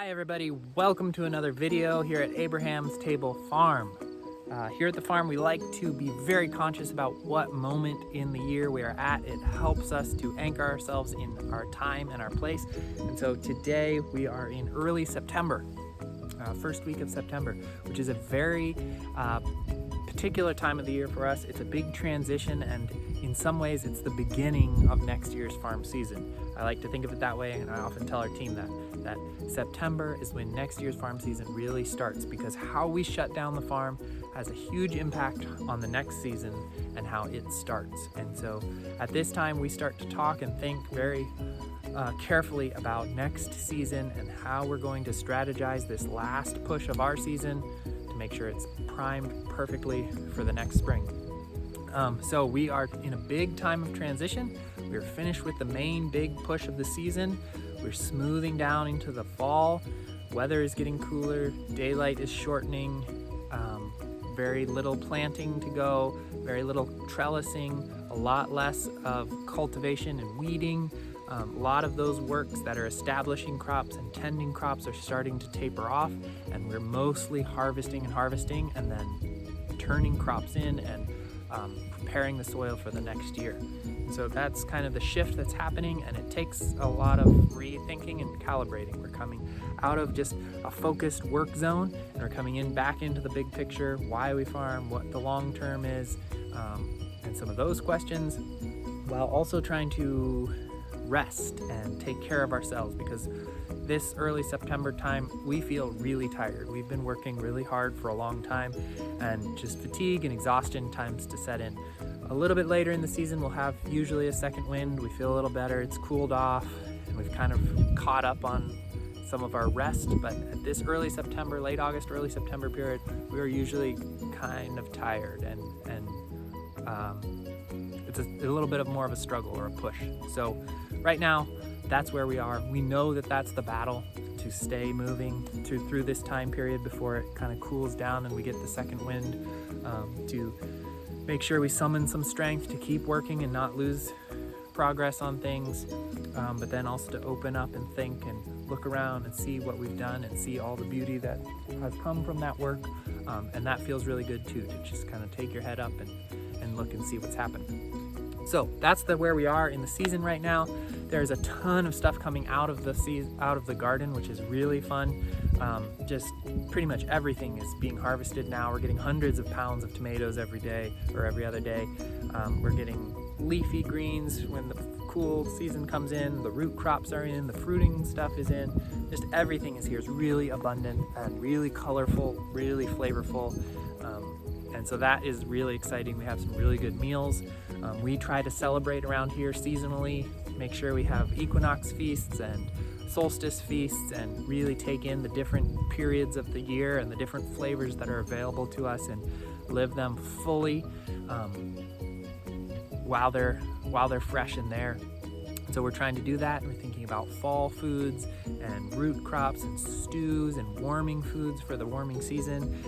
Hi everybody, welcome to another video here at Abraham's Table Farm. Here at the farm we like to be very conscious about what moment in the year we are at. It helps us to anchor ourselves in our time and our place. And so today we are in early September, first week of September, which is a very particular time of the year for us. It's a big transition, and in some ways it's the beginning of next year's farm season. I like to think of it that way, and I often tell our team that September is when next year's farm season really starts, because how we shut down the farm has a huge impact on the next season and how it starts. And so at this time we start to talk and think very carefully about next season and how we're going to strategize this last push of our season to make sure it's primed perfectly for the next spring. So we are in a big time of transition. We're finished with the main big push of the season. We're smoothing down into the fall. Weather is getting cooler, daylight is shortening, very little planting to go, very little trellising, a lot less of cultivation and weeding. A lot of those works that are establishing crops and tending crops are starting to taper off, and we're mostly harvesting and then turning crops in and preparing the soil for the next year. And so that's kind of the shift that's happening, and it takes a lot of rethinking and calibrating. We're coming out of just a focused work zone, and we're coming in back into the big picture, why we farm, what the long term is, and some of those questions, while also trying to rest and take care of ourselves, because this early September time we feel really tired. We've been working really hard for a long time, and just fatigue and exhaustion times to set in. A little bit later in the season we'll have usually a second wind. We feel a little better, it's cooled off, and we've kind of caught up on some of our rest. But at this early September, late August, early September period, we are usually kind of tired, and it's a little bit of more of a struggle or a push. So right now that's where we are. We know that that's the battle, to stay moving through this time period before it kind of cools down and we get the second wind, to make sure we summon some strength to keep working and not lose progress on things, but then also to open up and think and look around and see what we've done and see all the beauty that has come from that work. And that feels really good too, to just kind of take your head up and look and see what's happening. So that's where we are in the season right now. There's a ton of stuff coming out of the garden, which is really fun. Just pretty much everything is being harvested now. We're getting hundreds of pounds of tomatoes every day or every other day. We're getting leafy greens when the cool season comes in. The root crops are in, the fruiting stuff is in. Just everything is here. It's really abundant and really colorful, really flavorful. And so that is really exciting. We have some really good meals. We try to celebrate around here seasonally, make sure we have equinox feasts and solstice feasts, and really take in the different periods of the year and the different flavors that are available to us and live them fully while they're fresh and there. So we're trying to do that. We're thinking about fall foods and root crops and stews and warming foods for the warming season,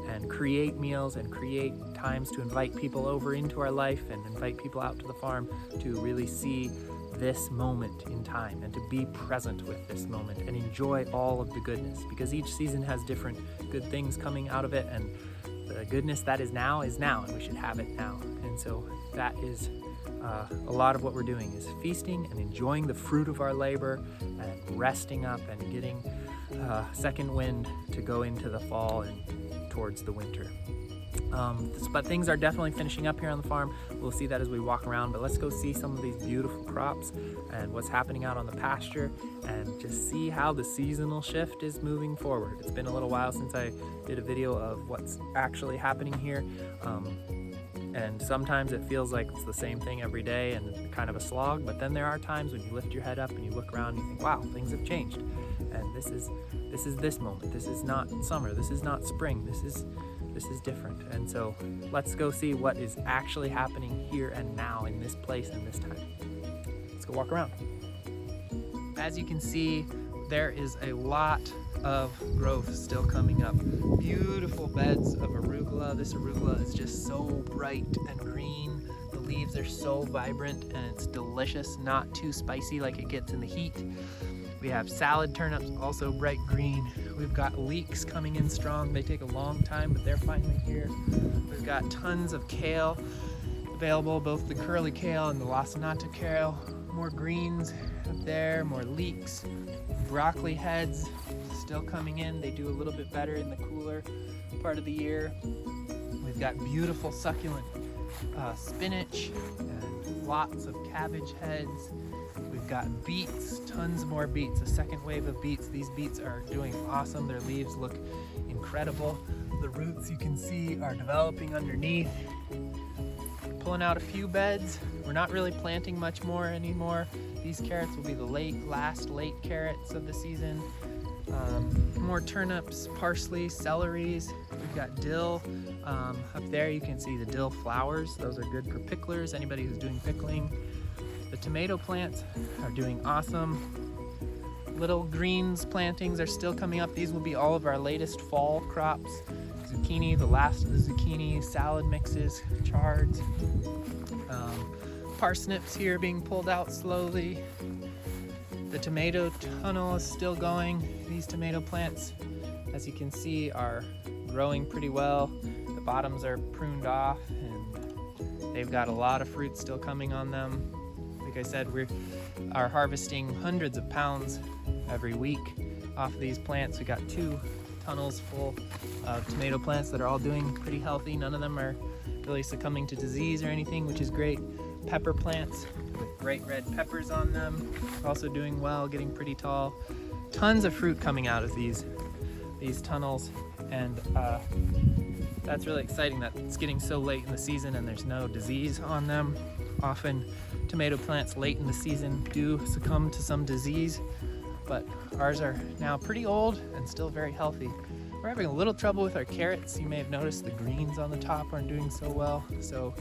and create meals and create times to invite people over into our life and invite people out to the farm to really see this moment in time and to be present with this moment and enjoy all of the goodness, because each season has different good things coming out of it, and the goodness that is now, and we should have it now. And so that is a lot of what we're doing, is feasting and enjoying the fruit of our labor and resting up and getting second wind to go into the fall and towards the winter. But things are definitely finishing up here on the farm. We'll see that as we walk around, but let's go see some of these beautiful crops and what's happening out on the pasture, and just see how the seasonal shift is moving forward. It's been a little while since I did a video of what's actually happening here. And sometimes it feels like it's the same thing every day and kind of a slog, but then there are times when you lift your head up and you look around and you think, wow, things have changed. And this is this moment. This is not summer. This is not spring. This is different. And so let's go see what is actually happening here and now in this place and this time. Let's go walk around. As you can see, there is a lot of growth still coming up. Beautiful beds of arugula. This arugula is just so bright and green. The leaves are so vibrant and it's delicious, not too spicy like it gets in the heat. We We have salad turnips, also bright green. We've got leeks coming in strong. They take a long time, but they're finally here. We've got tons of kale available, both the curly kale and the lacinato kale. More greens up there, more leeks. Broccoli heads still coming in. They do a little bit better in the cooler part of the year. We've got beautiful succulent spinach and lots of cabbage heads. We've got beets, tons more beets, a second wave of beets. These beets are doing awesome. Their leaves look incredible. The roots you can see are developing underneath. Pulling out a few beds. We're not really planting much more anymore. These carrots will be the last late carrots of the season. More turnips, parsley, celeries. We've got dill. Up there you can see the dill flowers. Those are good for picklers, anybody who's doing pickling. The tomato plants are doing awesome. Little greens plantings are still coming up. These will be all of our latest fall crops. Zucchini, the last of the zucchini, salad mixes, chards. Parsnips here being pulled out slowly. The tomato tunnel is still going. These tomato plants, as you can see, are growing pretty well. The bottoms are pruned off and they've got a lot of fruit still coming on them. Like I said, we are harvesting hundreds of pounds every week off of these plants. We got 2 tunnels full of tomato plants that are all doing pretty healthy. None of them are really succumbing to disease or anything, which is great. Pepper plants with bright red peppers on them, also doing well, getting pretty tall. Tons of fruit coming out of these tunnels, and that's really exciting that it's getting so late in the season and there's no disease on them. Often tomato plants late in the season do succumb to some disease, but ours are now pretty old and still very healthy. We're having a little trouble with our carrots. You may have noticed the greens on the top aren't doing so well, so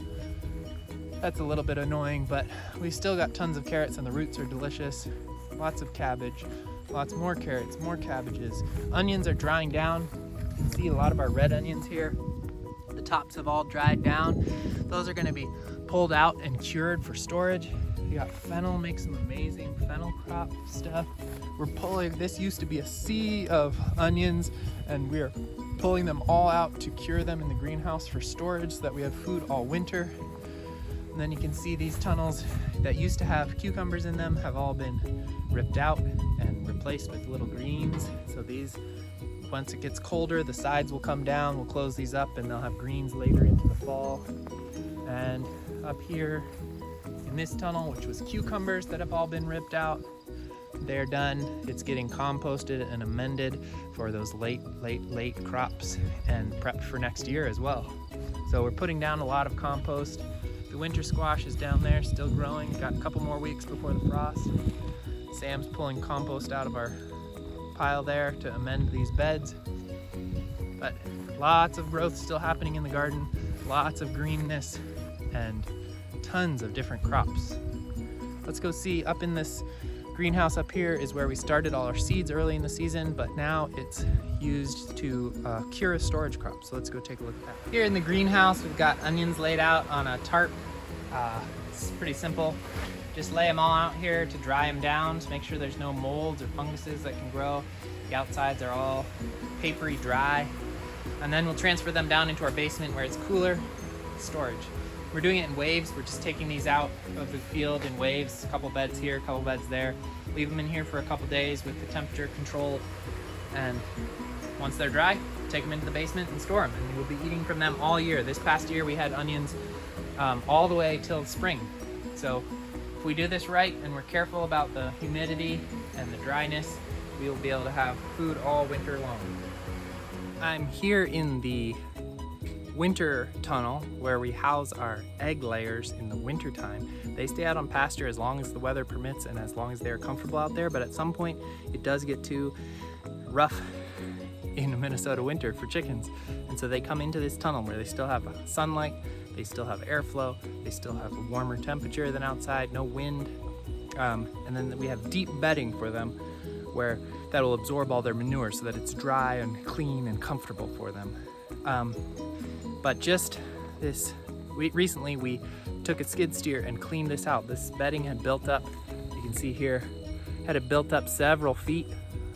that's a little bit annoying, but we still got tons of carrots and the roots are delicious. Lots of cabbage, lots more carrots, more cabbages. Onions are drying down. You can see a lot of our red onions here. The tops have all dried down. Those are going to be pulled out and cured for storage. We got fennel, make some amazing fennel crop stuff. We're pulling, this used to be a sea of onions, and we're pulling them all out to cure them in the greenhouse for storage so that we have food all winter. And then you can see these tunnels that used to have cucumbers in them have all been ripped out and replaced with little greens. So these, once it gets colder, the sides will come down. We'll close these up and they'll have greens later into the fall. And up here in this tunnel, which was cucumbers that have all been ripped out, they're done. It's getting composted and amended for those late crops and prepped for next year as well. So we're putting down a lot of compost. The winter squash is down there, still growing. Got a couple more weeks before the frost. Sam's pulling compost out of our pile there to amend these beds. But lots of growth still happening in the garden, lots of greenness, and tons of different crops. Let's go see. Up in this greenhouse up here is where we started all our seeds early in the season, but now it's used to cure a storage crop. So let's go take a look at that. Here in the greenhouse, we've got onions laid out on a tarp. It's pretty simple. Just lay them all out here to dry them down to make sure there's no molds or funguses that can grow. The outsides are all papery dry. And then we'll transfer them down into our basement where it's cooler storage. We're doing it in waves. We're just taking these out of the field in waves, a couple beds here, a couple beds there. Leave them in here for a couple days with the temperature controlled. And once they're dry, take them into the basement and store them. And we'll be eating from them all year. This past year we had onions all the way till spring. So if we do this right and we're careful about the humidity and the dryness, we will be able to have food all winter long. I'm here in the winter tunnel where we house our egg layers in the winter time. They stay out on pasture as long as the weather permits and as long as they're comfortable out there, but at some point it does get too rough in Minnesota winter for chickens, and so they come into this tunnel where they still have sunlight, they still have airflow, they still have a warmer temperature than outside, no wind, and then we have deep bedding for them where that will absorb all their manure so that it's dry and clean and comfortable for them. But just this, recently we took a skid steer and cleaned this out. This bedding had built up. You can see here had it built up several feet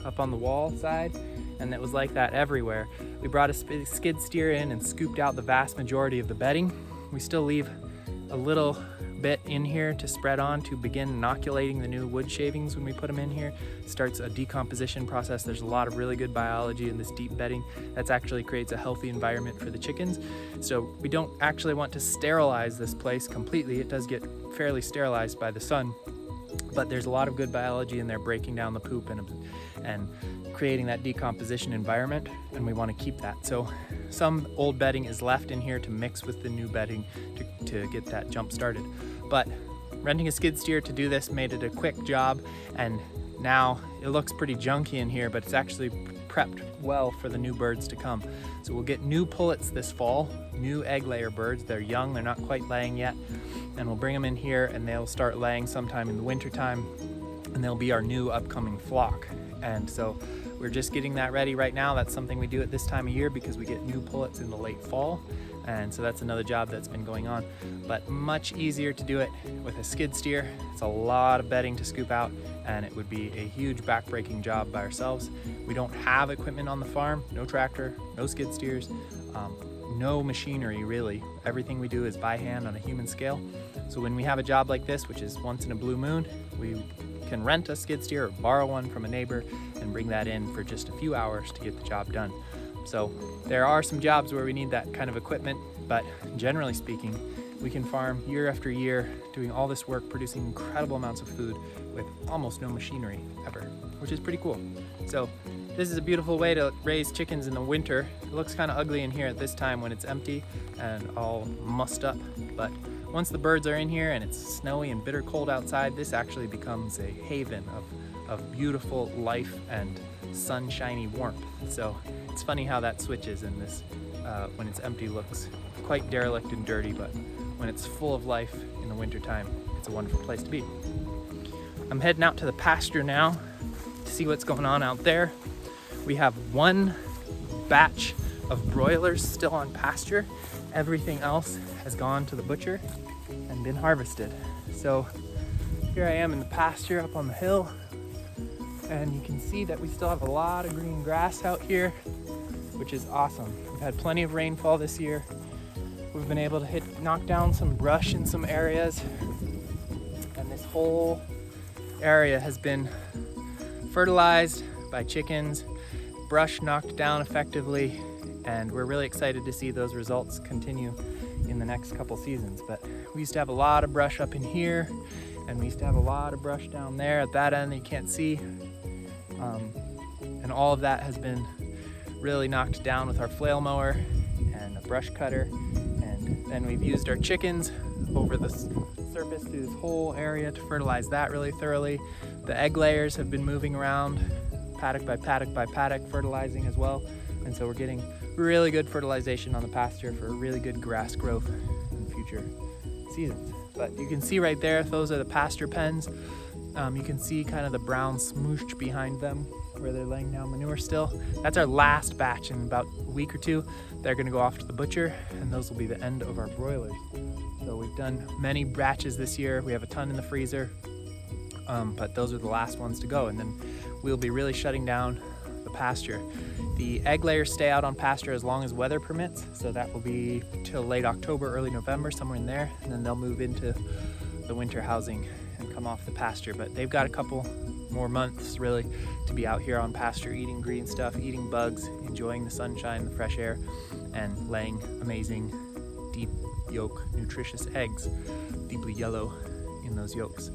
up on the wall side, and it was like that everywhere. We brought a skid steer in and scooped out the vast majority of the bedding. We still leave a little bit in here to spread on to begin inoculating the new wood shavings when we put them in here. It starts a decomposition process. There's a lot of really good biology in this deep bedding that actually creates a healthy environment for the chickens. So we don't actually want to sterilize this place completely. It does get fairly sterilized by the sun, but there's a lot of good biology in there breaking down the poop and creating that decomposition environment, and we want to keep that. So some old bedding is left in here to mix with the new bedding to get that jump started. But renting a skid steer to do this made it a quick job, and now it looks pretty junky in here, but it's actually prepped well for the new birds to come. So we'll get new pullets this fall, new egg layer birds. They're young, they're not quite laying yet, and we'll bring them in here and they'll start laying sometime in the winter time, and they'll be our new upcoming flock. And so we're just getting that ready right now. That's something we do at this time of year because we get new pullets in the late fall. And so that's another job that's been going on, but much easier to do it with a skid steer. It's a lot of bedding to scoop out, and it would be a huge back-breaking job by ourselves. We don't have equipment on the farm, no tractor, no skid steers, no machinery really. Everything we do is by hand on a human scale. So when we have a job like this, which is once in a blue moon, we can rent a skid steer or borrow one from a neighbor and bring that in for just a few hours to get the job done. So there are some jobs where we need that kind of equipment, but generally speaking, we can farm year after year doing all this work, producing incredible amounts of food with almost no machinery ever, which is pretty cool. So this is a beautiful way to raise chickens in the winter. It looks kind of ugly in here at this time when it's empty and all mussed up, but once the birds are in here and it's snowy and bitter cold outside, this actually becomes a haven of beautiful life and sunshiny warmth. So it's funny how that switches in this. When it's empty, looks quite derelict and dirty, but when it's full of life in the wintertime, it's a wonderful place to be. I'm heading out to the pasture now to see what's going on out there. We have one batch of broilers still on pasture. Everything else has gone to the butcher and been harvested. So here I am in the pasture up on the hill, and you can see that we still have a lot of green grass out here, which is awesome. We've had plenty of rainfall this year. We've been able to knock down some brush in some areas, and this whole area has been fertilized by chickens, brush knocked down effectively, and we're really excited to see those results continue in the next couple seasons. But we used to have a lot of brush up in here, and we used to have a lot of brush down there at that end that you can't see. And all of that has been really knocked down with our flail mower and a brush cutter. And then we've used our chickens over the surface through this whole area to fertilize that really thoroughly. The egg layers have been moving around paddock by paddock by paddock, fertilizing as well. And so we're getting really good fertilization on the pasture for really good grass growth in future seasons. But you can see right there, those are the pasture pens. You can see kind of the brown smoosh behind them where they're laying down manure still. That's our last batch. In about a week or two, they're gonna go off to the butcher, and those will be the end of our broilers. So we've done many batches this year. We have a ton in the freezer, but those are the last ones to go. And then we'll be really shutting down the pasture. The egg layers stay out on pasture as long as weather permits. So that will be till late October, early November, somewhere in there. And then they'll move into the winter housing and come off the pasture. But they've got a couple more months really to be out here on pasture, eating green stuff, eating bugs, enjoying the sunshine, the fresh air, and laying amazing deep yolk, nutritious eggs, deeply yellow in those yolks.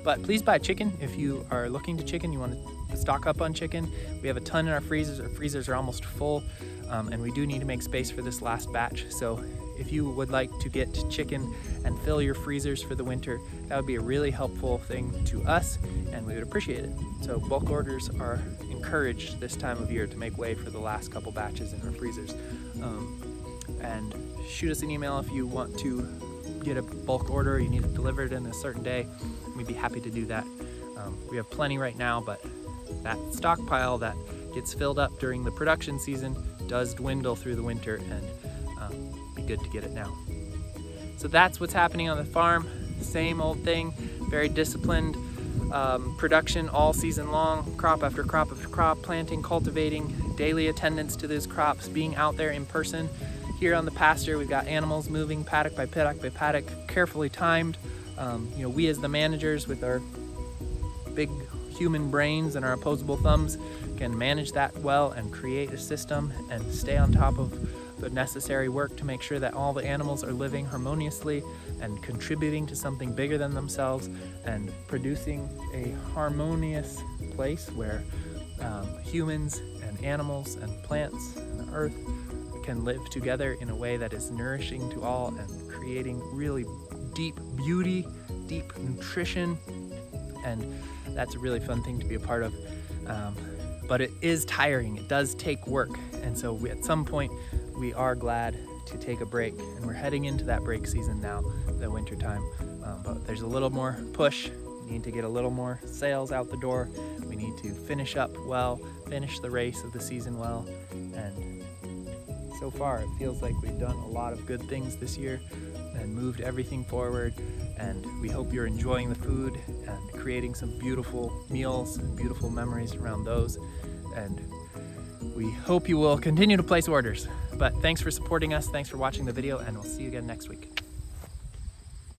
But please buy chicken if you are looking to chicken, you want to stock up on chicken. We have a ton in our freezers. Our freezers are almost full, and we do need to make space for this last batch. So if you would like to get chicken and fill your freezers for the winter, that would be a really helpful thing to us, and we would appreciate it. So bulk orders are encouraged this time of year to make way for the last couple batches in our freezers. And shoot us an email if you want to get a bulk order, you need it delivered in a certain day. We'd be happy to do that. We have plenty right now, but that stockpile that gets filled up during the production season does dwindle through the winter, and be good to get it now. So that's what's happening on the farm. Same old thing, very disciplined. production all season long, crop after crop after crop, planting, cultivating, daily attendance to those crops, being out there in person. Here on the pasture, we've got animals moving paddock by paddock by paddock, carefully timed. We as the managers with our big human brains and our opposable thumbs can manage that well and create a system and stay on top of the necessary work to make sure that all the animals are living harmoniously and contributing to something bigger than themselves and producing a harmonious place where humans and animals and plants and the earth can live together in a way that is nourishing to all and creating really deep beauty, deep nutrition, and that's a really fun thing to be a part of. But it is tiring, it does take work, and so at some point we are glad to take a break, and we're heading into that break season now, the winter time. But there's a little more push. We need to get a little more sales out the door. We need to finish up well, finish the race of the season well, and so far it feels like we've done a lot of good things this year and moved everything forward, and we hope you're enjoying the food and creating some beautiful meals and beautiful memories around those, and we hope you will continue to place orders. But thanks for supporting us, thanks for watching the video, and we'll see you again next week.